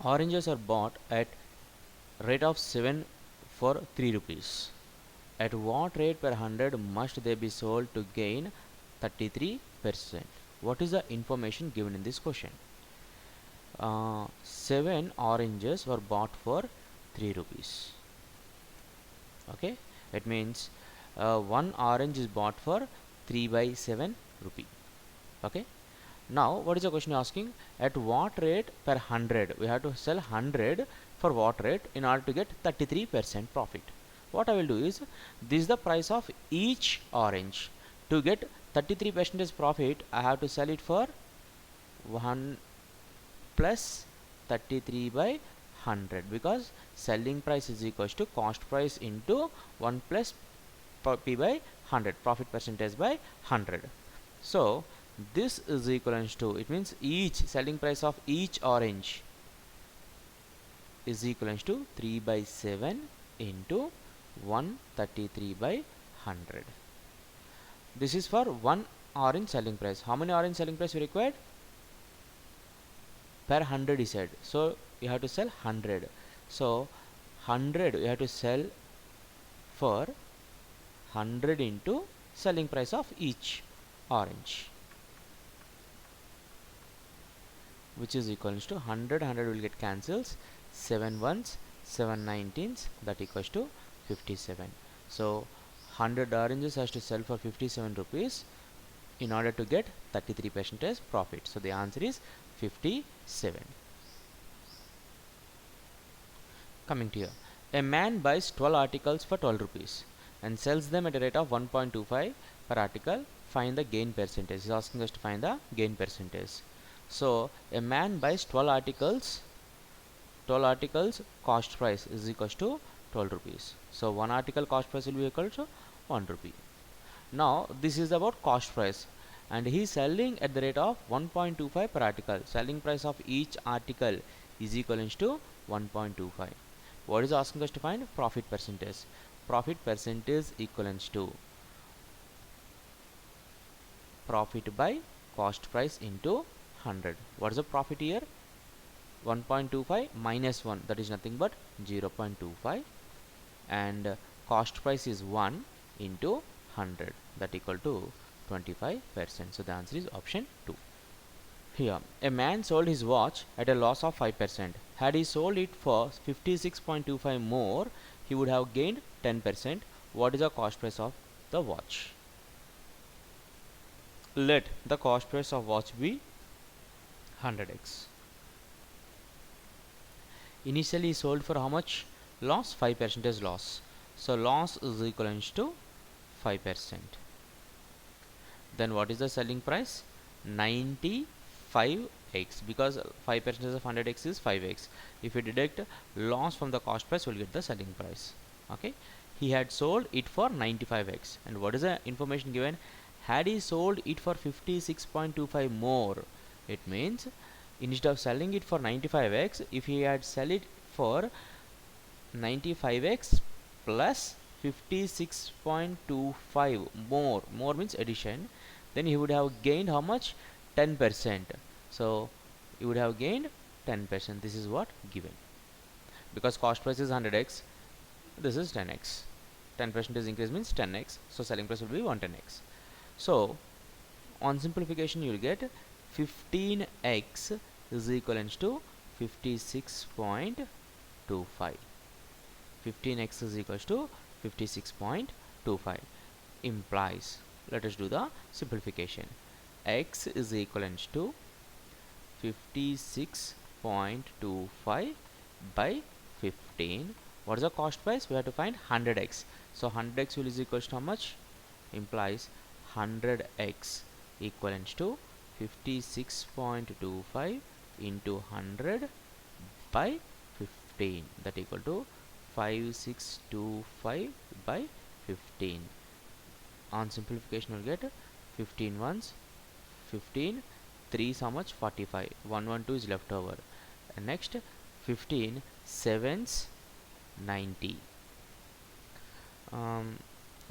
Oranges are bought at rate of 7 for 3 rupees. At what rate per 100 must they be sold to gain 33%? What is the information given in this question? 7 oranges were bought for 3 rupees. Okay, it means one orange is bought for 3 by 7 rupee. Okay, now what is the question asking? At what rate per 100 we have to sell 100 for what rate in order to get 33% profit? What I will do is, this is the price of each orange. To get 33% profit, I have to sell it for 1 plus 33 by 100, because selling price is equals to cost price into 1 plus P by 100, profit percentage by 100. So this is equivalent to, it means each selling price of each orange is equivalent to 3 by 7 into 133 by 100. This is for one orange selling price. How many orange selling price we required? Per 100 is said, so you have to sell 100. So 100 you have to sell for 100 into selling price of each orange, which is equal to 100 will get cancels, 7 ones 7 19s, that equals to 57. So 100 oranges has to sell for 57 rupees in order to get 33% profit. So the answer is 57. Coming to here, a man buys 12 articles for 12 rupees and sells them at a rate of 1.25 per article. Find the gain percentage. He is asking us to find the gain percentage. So a man buys 12 articles, cost price is equal to 12 rupees. So one article cost price will be equal to 1 rupee. Now this is about cost price, and he is selling at the rate of 1.25 per article. Selling price of each article is equal to 1.25. What is asking us to find? Profit percentage. Profit percentage equivalent to profit by cost price into 100. What is the profit here? 1.25 minus 1, that is nothing but 0.25, and cost price is 1 into 100, that equal to 25%. So the answer is option 2. Here, a man sold his watch at a loss of 5%. Had he sold it for 56.25 more, he would have gained 10%. What is the cost price of the watch? Let the cost price of watch be 100x. Initially sold for how much? Loss, 5% loss. So loss is equivalent to 5%. Then what is the selling price? 95x, because 5% of 100x is 5x. If you deduct loss from the cost price, we'll get the selling price. Okay, he had sold it for 95x, and what is the information given? Had he sold it for 56.25 more, it means instead of selling it for 95x, if he had sell it for 95x plus 56.25 more means addition, then he would have gained how much? 10%. So you would have gained 10%. This is what given, because cost price is 100x, this is 10x. 10% increase means 10x, so selling price will be 110x. So on simplification, you will get 15x is equivalent to 56.25. 15x is equals to 56.25 implies, let us do the simplification. X is equivalent to 56.25 by 15. What is the cost price? We have to find 100x. So 100x will is equals to how much? Implies 100x equivalent to 56.25 into 100 by 15, that equal to 5625 by 15. On simplification, we'll get 15 ones 15, 3 is how much? 45, 112 is left over, and next 15 sevens 90,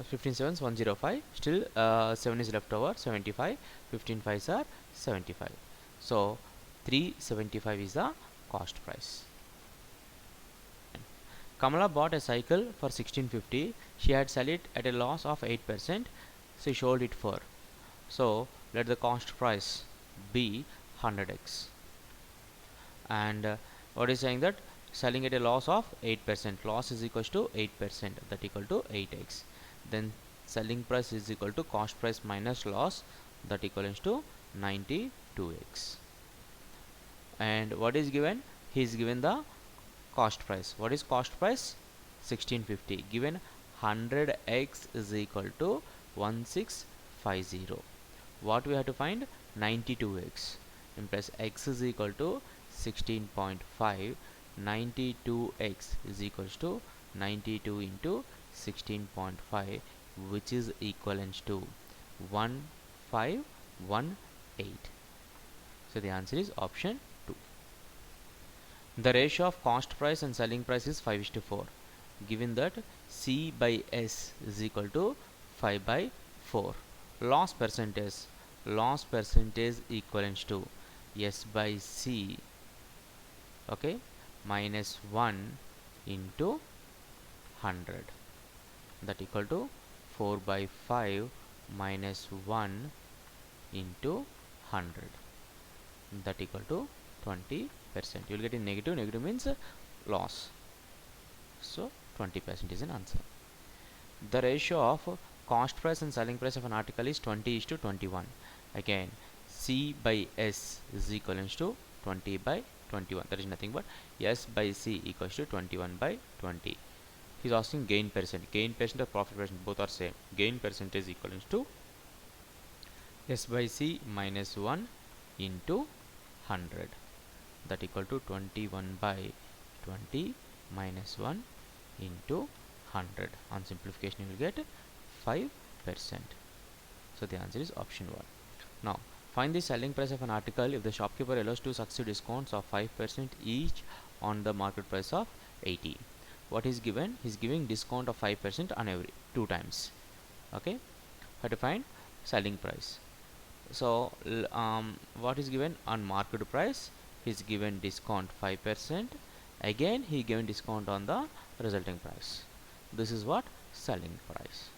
15 sevens 105, still 7 is left over, 75, 15 5s are 75. So 375 is the cost price. Kamala bought a cycle for 1650. She had sold it at a loss of 8%. She sold it for. So let the cost price be 100x. And what is saying that selling at a loss of 8%. Loss is equals to 8%. That equal to 8x. Then selling price is equal to cost price minus loss. That equals to 92x. And what is given? He is given the cost price. What is cost price? 1650. Given 100x is equal to 1650. What we have to find? 92x. Implies x is equal to 16.5. 92x is equals to 92 into 16.5, which is equivalent to 1518. So the answer is option 2. The ratio of cost price and selling price is 5:4. Given that C by S is equal to 5 by 4. Loss percentage equivalent to S by C, okay, minus 1 into 100. That equal to 4 by 5 minus 1 into 100. That equal to 20%. You will get in negative. Negative means loss. So 20% is an answer. The ratio of cost price and selling price of an article is 20:21. Again, C by S is equivalent to 20 by 21. That is nothing but S by C equals to 21 by 20. He is asking gain percent. Gain percent or profit percent, both are same. Gain percentage equivalent to S by C minus 1 into 100. That equal to 21 by 20 minus 1 into 100. On simplification you will get 5%. So the answer is option 1. Now find the selling price of an article if the shopkeeper allows two successive discounts of 5% each on the market price of 80. What is given? He is giving discount of 5% on every 2 times. Okay, how to find selling price? So what is given on market price? He is given discount 5%. Again he given discount on the resulting price. This is what selling price.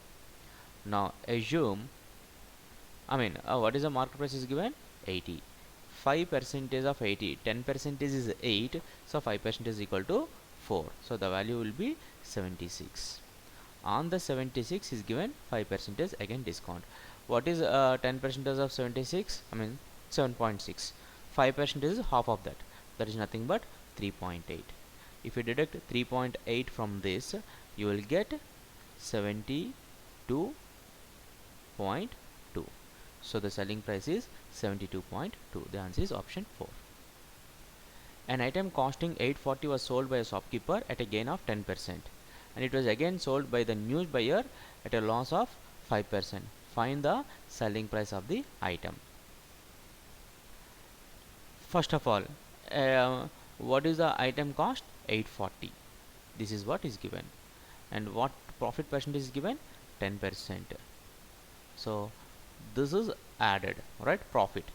Now assume, what is the market price is given? 80. 5% of 80, 10% is 8, so 5% is equal to 4. So the value will be 76. On the 76 is given 5% again discount. What is 10% of 76? 7.6. 5% is half of that. That is nothing but 3.8. If you deduct 3.8 from this, you will get 72.2. So the selling price is 72.2. The answer is option 4. An item costing 840 was sold by a shopkeeper at a gain of 10%, and it was again sold by the new buyer at a loss of 5%. Find the selling price of the item. First of all, what is the item cost? 840. This is what is given. And what profit percentage is given? 10%. So this is added, right? Profit.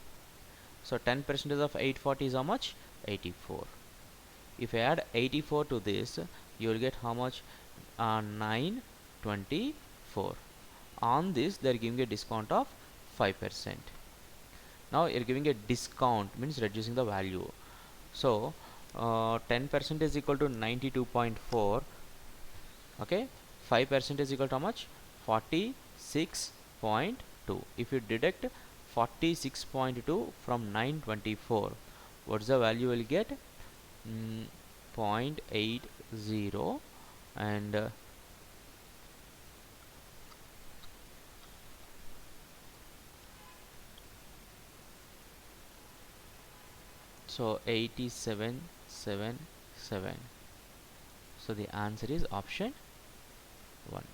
So 10% of 840 is how much? 84. If I add 84 to this, you will get how much? 924. On this they are giving a discount of 5%. Now you are giving a discount, means reducing the value. So 10% is equal to 92.4. okay, 5% is equal to how much? 46.2. If you deduct 46.2 from 924, what's the value you will get? 0.80. And so 8777. So the answer is option 1.